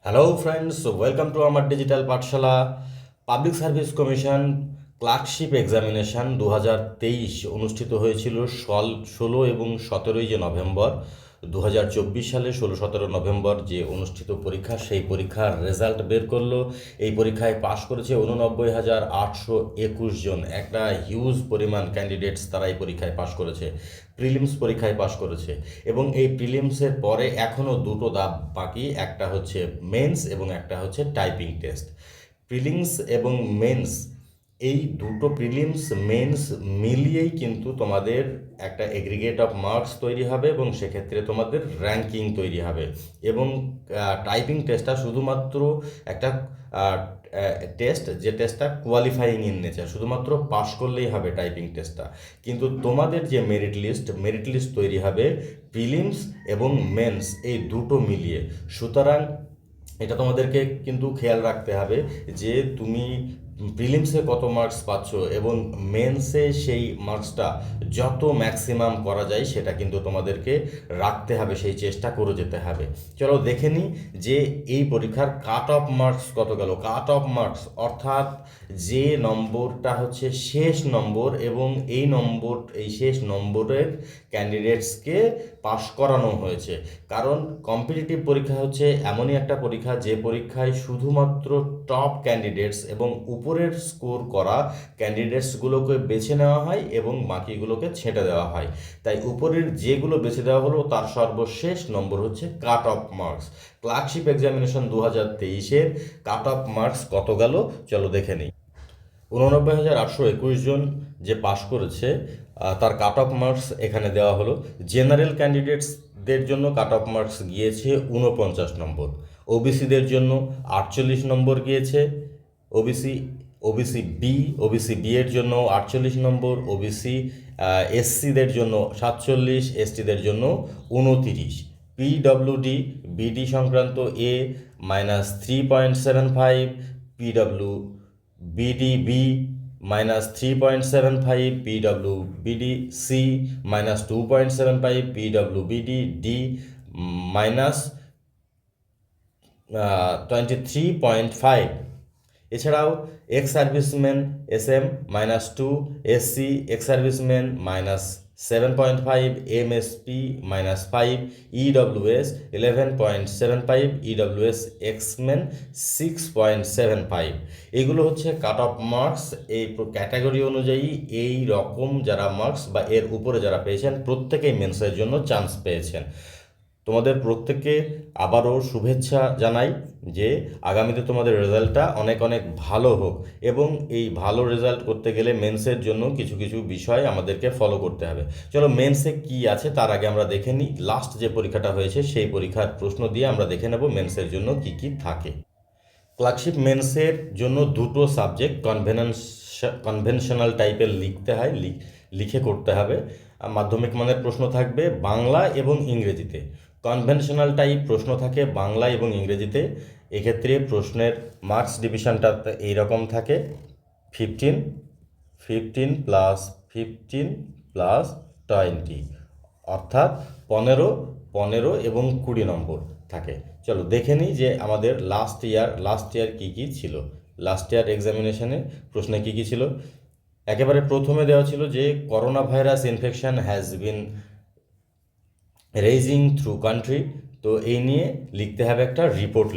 Hello friends, welcome to আমার digital পাঠশালা। Public service commission clerkship examination 2023 অনুষ্ঠিত হয়েছিল 16 এবং 17 নভেম্বর 2024 সালে। 16-17 নভেম্বর যে অনুষ্ঠিত পরীক্ষা, সেই পরীক্ষার রেজাল্ট বের করলো। এই পরীক্ষায় পাশ করেছে 89,821 জন। একটা হিউজ পরিমাণ ক্যান্ডিডেটস তারা এই পরীক্ষায় পাশ করেছে, প্রিলিমস পরীক্ষায় পাশ করেছে। এবং এই প্রিলিমসের পরে এখনও দুটো ধাপ বাকি, একটা হচ্ছে মেন্স এবং একটা হচ্ছে টাইপিং টেস্ট। প্রিলিমস এবং মেন্স, এই দুটো প্রিলিমস মেন্স মিলিয়েই কিন্তু তোমাদের একটা এগ্রিগেট অফ মার্কস তৈরি হবে এবং সেক্ষেত্রে তোমাদের র্যাঙ্কিং তৈরি হবে। এবং টাইপিং টেস্টটা শুধুমাত্র একটা টেস্ট, যে টেস্টটা কোয়ালিফাইং ইন নেচার, শুধুমাত্র পাশ করলেই হবে টাইপিং টেস্টটা। কিন্তু তোমাদের যে মেরিট লিস্ট তৈরি হবে প্রিলিমস এবং মেন্স এই দুটো মিলিয়ে। সুতরাং এটা তোমাদেরকে কিন্তু খেয়াল রাখতে হবে যে তুমি প্রিলিমসে কত মার্কস পাচ্ছ এবং মেন্সে সেই মার্কসটা যত ম্যাক্সিমাম করা যায় সেটা কিন্তু তোমাদেরকে রাখতে হবে, সেই চেষ্টা করে যেতে হবে। চলো দেখে নিই যে এই পরীক্ষার কাট অফ মার্কস কত গেল। কাট অফ মার্কস অর্থাৎ যে নম্বরটা হচ্ছে শেষ নম্বর, এবং এই শেষ নম্বরের ক্যান্ডিডেটসকে পাশ করানো হয়েছে। কারণ কম্পিটিটিভ পরীক্ষা হচ্ছে এমনই একটা পরীক্ষা যে পরীক্ষায় শুধুমাত্র টপ ক্যান্ডিডেটস এবং উপরের স্কোর করা ক্যান্ডিডেটসগুলোকে বেছে নেওয়া হয় এবং বাকিগুলোকে ছেঁটে দেওয়া হয়। তাই উপরের যেগুলো বেছে দেওয়া হলো তার সর্বশেষ নম্বর হচ্ছে cut off marks. Clerkship examination 2023-এর কাট অফ মার্কস কত গেল চলো দেখে নিই। 89,821 জন যে পাশ করেছে, তার কাট অফ মার্কস এখানে দেওয়া হলো। জেনারেল ক্যান্ডিডেটসদের জন্য কাট অফ মার্কস গিয়েছে 49 নম্বর, ওবিসিদের জন্য 48 নম্বর গিয়েছে, ওবিসি ওবিসি বি এর জন্য 48 নম্বর, ওবিসি এসসিদের জন্য 47, এসটিদের জন্য 29, পিডব্লিউডি বিডি সংক্রান্ত এ -3.75, পিডব্লিউ বিডিবি -3.75, পিডব্লিউবিডি সি -2.75, পিডব্লিউবিডি ডি -23.5। এছাড়াও ex serviceman SM -2, SC ex serviceman -7.5, MSP -5, EWS 11.75, EWS X-Men 6.75। এগুলো হচ্ছে কাট অফ মার্কস। এই ক্যাটাগরি অনুযায়ী এই রকম যারা মার্কস বা এর উপরে যারা পেয়েছেন প্রত্যেকেই মেন্সের জন্য চান্স পেয়েছেন। তোমাদের প্রত্যেককে আবারও শুভেচ্ছা জানাই যে আগামীতে তোমাদের রেজাল্টটা অনেক অনেক ভালো হোক। এবং এই ভালো রেজাল্ট করতে গেলে মেন্সের জন্য কিছু কিছু বিষয় আমাদেরকে ফলো করতে হবে। চলো মেন্সে কি আছে তার আগে আমরা দেখে নিই লাস্ট যে পরীক্ষাটা হয়েছে সেই পরীক্ষার প্রশ্ন দিয়ে আমরা দেখে নেব মেন্সের জন্য কি কি থাকে। ক্লার্কশিপ মেন্সের জন্য দুটো সাবজেক্ট কনভেনশনাল টাইপের লিখতে হয়, লিখে করতে হবে। মাধ্যমিক মানের প্রশ্ন থাকবে বাংলা এবং ইংরেজিতে। কনভেনশনাল টাইপ প্রশ্ন থাকে বাংলা এবং ইংরেজিতে। এক্ষেত্রে প্রশ্নের মার্কস ডিভিশনটা এইরকম থাকে: 15, 15 + 15 + 20, অর্থাৎ 15, 15 এবং 20 নম্বর থাকে। চলো দেখে নিই যে আমাদের লাস্ট ইয়ার কী কী ছিল। লাস্ট ইয়ার এক্সামিনেশনে প্রশ্নে কী কী ছিল। একেবারে প্রথমে দেওয়া ছিল যে corona virus infection has been raising through country. তো এই নিয়ে লিখতে হবে, একটা রিপোর্ট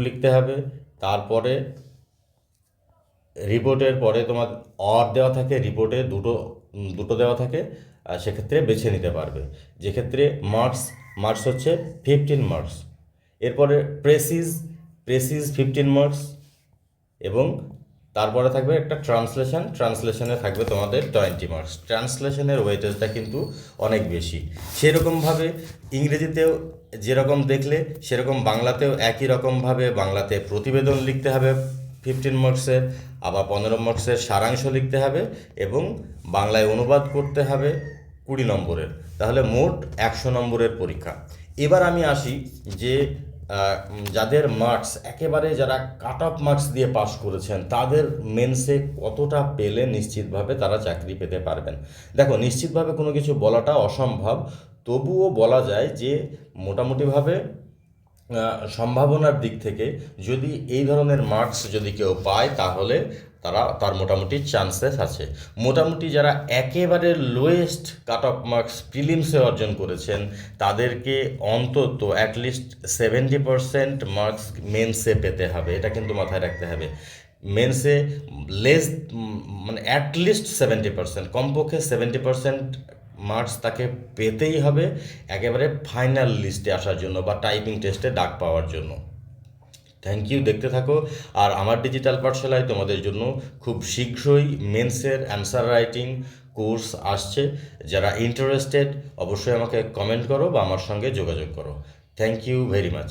লিখতে হবে। তারপরে রিপোর্টের পরে তোমার দেওয়া থাকে, রিপোর্টে দুটো দেওয়া থাকে, সেক্ষেত্রে বেছে নিতে পারবে। যেক্ষেত্রে মার্কস হচ্ছে 15 মার্কস। এরপরে প্রেসিজ 15 মার্কস, এবং তারপরে থাকবে একটা ট্রান্সলেশনে থাকবে তোমাদের 20 মার্কস। ট্রান্সলেশনের ওয়েটেজটা কিন্তু অনেক বেশি। সেরকমভাবে ইংরেজিতেও যেরকম দেখলে সেরকম বাংলাতেও একই রকমভাবে বাংলাতে প্রতিবেদন লিখতে হবে 15 মার্কসের, আবার 15 মার্কসের সারাংশ লিখতে হবে এবং বাংলায় অনুবাদ করতে হবে 20 নম্বরের। তাহলে মোট 100 নম্বরের পরীক্ষা। এবার আমি আসি যে যাদের মার্কস একেবারে যারা কাট অফ মার্কস দিয়ে পাশ করেছেন তাদের মেন্সে কতটা পেলে নিশ্চিতভাবে তারা চাকরি পেতে পারবেন। দেখো, নিশ্চিতভাবে কোনো কিছু বলাটা অসম্ভব, তবুও বলা যায় যে মোটামুটিভাবে সম্ভাবনার দিক থেকে যদি এই ধরনের মার্কস যদি কেউ পায় তাহলে তার মোটামুটি চান্সেস আছে। মোটামুটি যারা একেবারে লোয়েস্ট কাট অফ মার্কস প্রিলিমসে অর্জন করেছেন তাদেরকে অন্তত অ্যাটলিস্ট 70% মার্কস মেন্সে পেতে হবে, এটা কিন্তু মাথায় রাখতে হবে। মেন্সে লেস মানে অ্যাটলিস্ট 70%, কমপক্ষে 70% মার্কস তাকে পেতেই হবে একেবারে ফাইনাল লিস্টে আসার জন্য বা টাইপিং টেস্টে ডাক পাওয়ার জন্য। থ্যাংক ইউ, দেখতে থাকো। আর আমার ডিজিটাল পাঠশালায় তোমাদের জন্য খুব শীঘ্রই মেন্সের অ্যান্সার রাইটিং কোর্স আসছে। যারা ইন্টারেস্টেড অবশ্যই আমাকে কমেন্ট করো বা আমার সঙ্গে যোগাযোগ করো। Thank you very much.